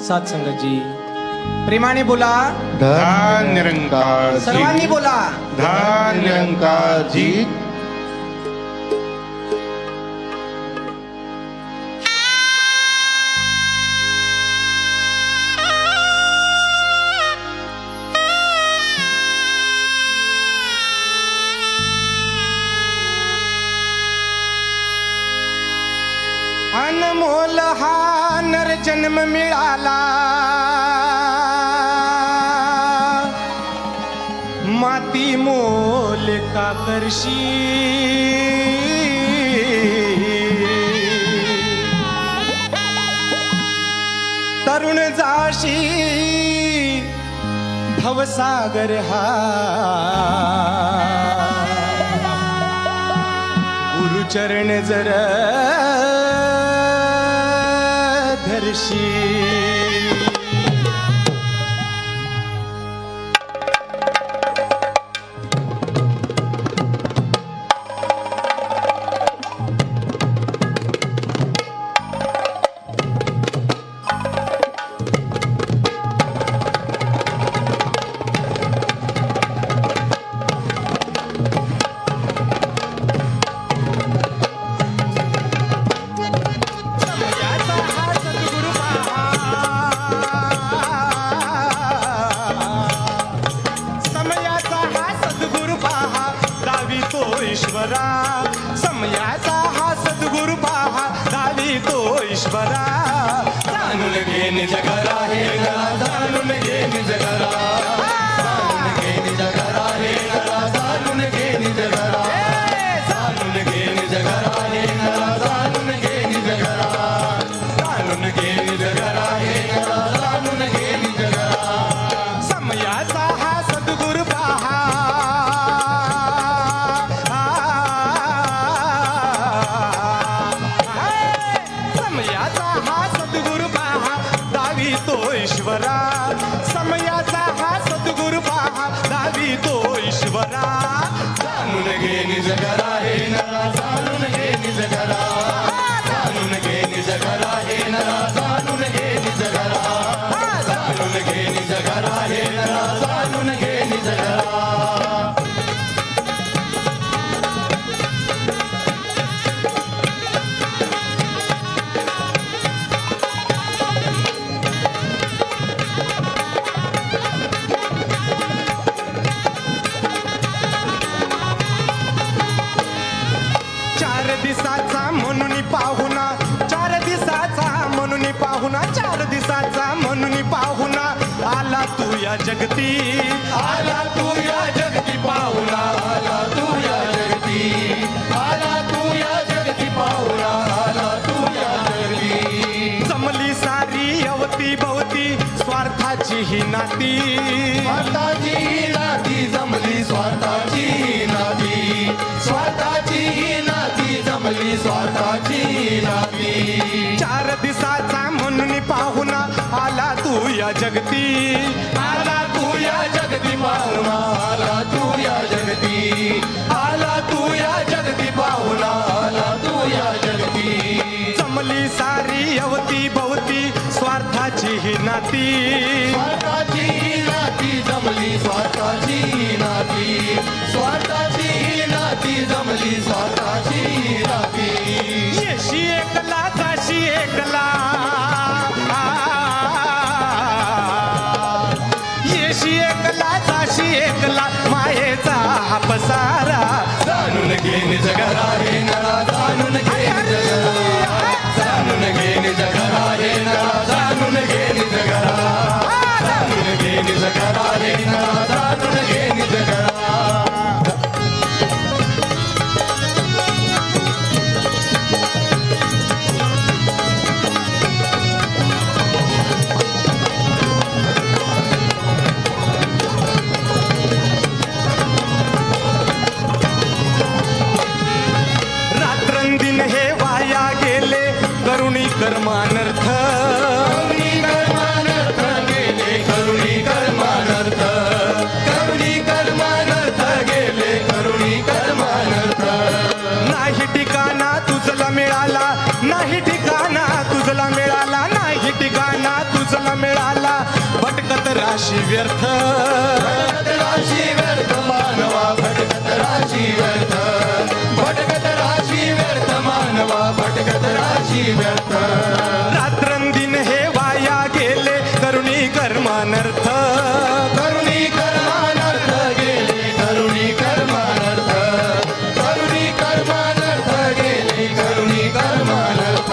सात संगतजी प्रेमाने बोला धन निरंकार सर्वांनी बोला धन निरंकार जी. अनमोल हा नर जन्म मिळाला माती मोल का करशी तरुण जाशी भवसागर हा गुरुचरण जर धरशी समयाचा हा सद्गुरु पहा दावी तो ईश्वरा जाणून घे निज घरा हे घरा जाणून घे निज घरा जाणून घे निज घरा हे घरा जाणून घे निज घरा जाणून घे निज घरा हे घरा जाणून घे निज घरा जाणून घे निज घरा हे घरा जाणून घे निज घरा समयाचा हा सद्गुरु पहा ईश्वरा समयाचा हा सद्गुरु पहा दावी तो ईश्वरा जाणून घे निज घरा हे नरा जाणून घे निज घरा जाणून घे निज घरा हे नरा जाणून घे निज घरा जाणून घे निज घरा हे नरा जाणून घे निज घरा दिसाचा म्हणून पाहुणा 4 दिसाचा म्हणून पाहुणा 4 दिसाचा म्हणून पाहुणा आला तू या जगती आला तू या जगती पाहुणा आला तू या जगती आला तू या जगती पाहुणा आला तू या जगती जमली सारी अवती भवती स्वार्थाची ही नाती स्वार्थाची ही नाती जमली स्वार्थाची ही नाती स्वार्थाची ही नाती जमली स्वार्थाची नाती 4 दिसाचा म्हणून पाहुणा आला तू या जगती आला तू या जगती पाहुणा आला तू या जगती आला तू या जगती पाहुणा आला तू या जगती जमली सारी अवती भवती स्वार्थाची ही नाती स्वार्थाची ही नाती जमली स्वार्थाची ही नाती स्वार्थाची ही नाती जमली स्वार्थाची ही नाती येशी एकला जाशी एकला येशी एकला जाशी एकला मायेचा हा पसारा जाणून घे निज घरा हे नरा जाणून घे निज घरा जाणून घे निज घरा हे नरा जाणून घे निज घरा जाणून घे निज घरा हे नरा जाणून घे निज घरा तुझला मिळाला भटकत राशी व्यर्थ. राशी व्यर्थ मानवा भटकत राशी व्यर्थ. भटकत राशी व्यर्थ मानवा भटकत राशी व्यर्थ. रात्रंदिन हे वाया गेले करुणी कर्मानर्थ. करुणी कर्मानर्थ गेले करुणी कर्मानर्थ. करुणी कर्मानर्थ गेले करुणी कर्मानर्थ.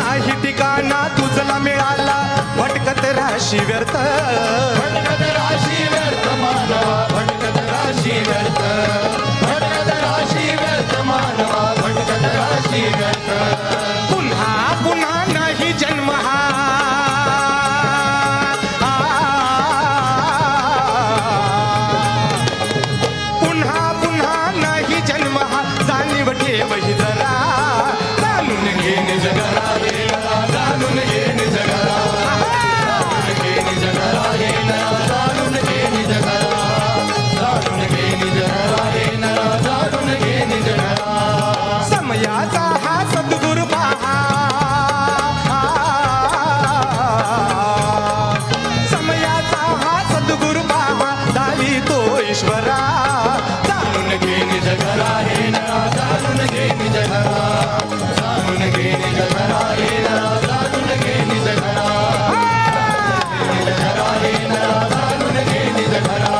नाही ठिकाणा तुझला मिळाला भटकत राशी व्यर्थ. भटकत राशी व्यर्थ मानवा भटकत राशी व्यर्थ. भटकत राशी व्यर्थ मानवा भटकत राशी व्यर्थ. पुन्हा पुन्हा नाही जन्म हा. पुन्हा पुन्हा नाही जन्म हा जाणीव ठेव ही जरा. जाणून घे निज घरा. जाणून घे निज घरा. जाणून घे निज घरा हे नरा. जाणून घे निज घरा. जाणून घे निज घरा हे नरा. जाणून घे निज घरा. समयाचा हा सद्गुरु पहा. समयाचा हा सद्गुरु पहा दावी तो ईश्वरा. जाणून घे निज घरा हे नरा. जाणून घे निज घरा. जाणून घे निज घरा हे नरा. जाणून घे निज घरा. निज घरा हे नरा. जाणून घे निज घरा.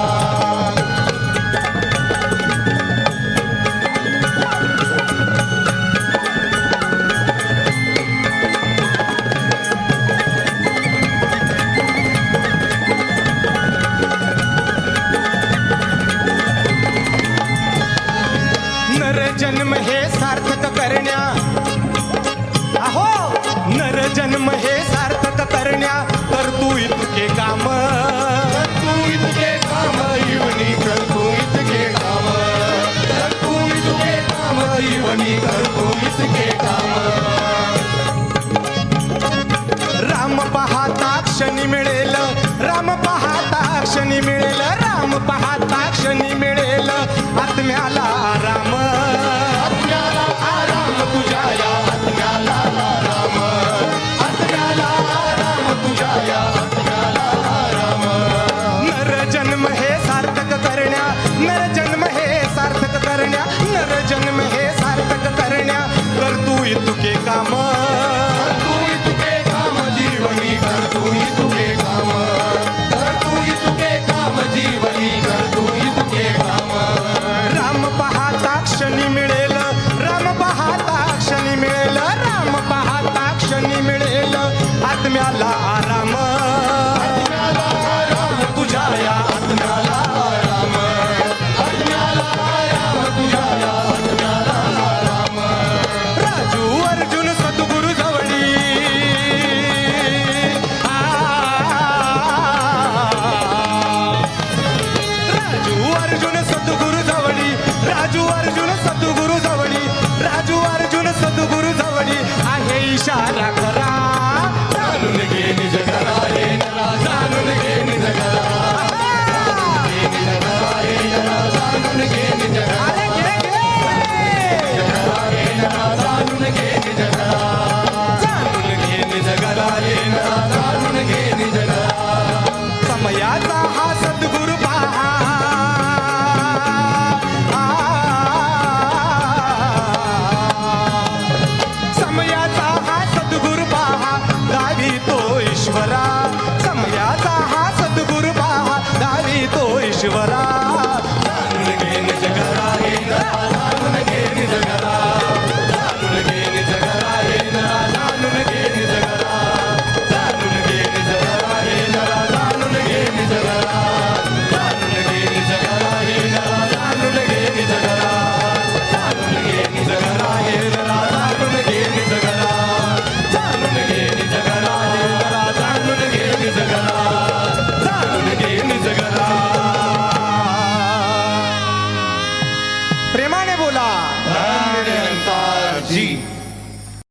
नर जन्म हे सार्थक करण्या. अहो नर जन्म हे सार्थक करण्या तर तू इतके काम. तू इतके काम जीवनी कर. तू इतके काम. तू इतके काम जीवनी कर. तू इतके काम. राम पाहता क्षणी मिळेल. राम पाहता क्षणी मिळेल. राम पाहता क्षणी मिळेल आत्म्याला आराम. आत्म्याला आराम तुझ्या या आत्म्याला आराम. आत्म्याला आराम तुझ्या या आत्म्याला आराम. नर जन्म हे सार्थक करण्या. नर जन्म हे सार्थक करण्या. नर जन्म हे सार्थक करण्या कर तू इतके काम. तू इतके काम जीवनी कर. तू इतके काम. तू इतके काम जीवनी कर. तू इतके काम. राम पाहता क्षणी मिळेल. राम पाहता क्षणी मिळेल. राम पाहता क्षणी मिळेल आत्म्याला आराम. आत्म्याला आराम तुझ्या या आत्म्याला आराम. आत्म्याला आराम तुझ्या या आत्म्याला आराम. राजू अर्जुन सद्गुरु जवळी. राजू अर्जुन सद्गुरु जवळी. राजू अर्जुन सद्गुरु जवळी. राजू अर्जुन सद्गुरु जवळी आहे इशारा खरा. जाणून घे निज घरा हे नरा. जाणून घे निज घरा. घे निज घरा हे नरा. जाणून घे निज घरा. अरे घे, घे. घरा हे नरा. जाणून घे निज घरा. जाणून घे निज घरा. हे नरा. जाणून घे निज घरा. समयाचा हा सद्गुरु पहा. समयाचा हा सद्गुरु पहा दावी तो ईश्वरा. समयाचा हा सद्गुरु पहा दावी तो ईश्वरा. जाणून घे निज घरा हे नरा.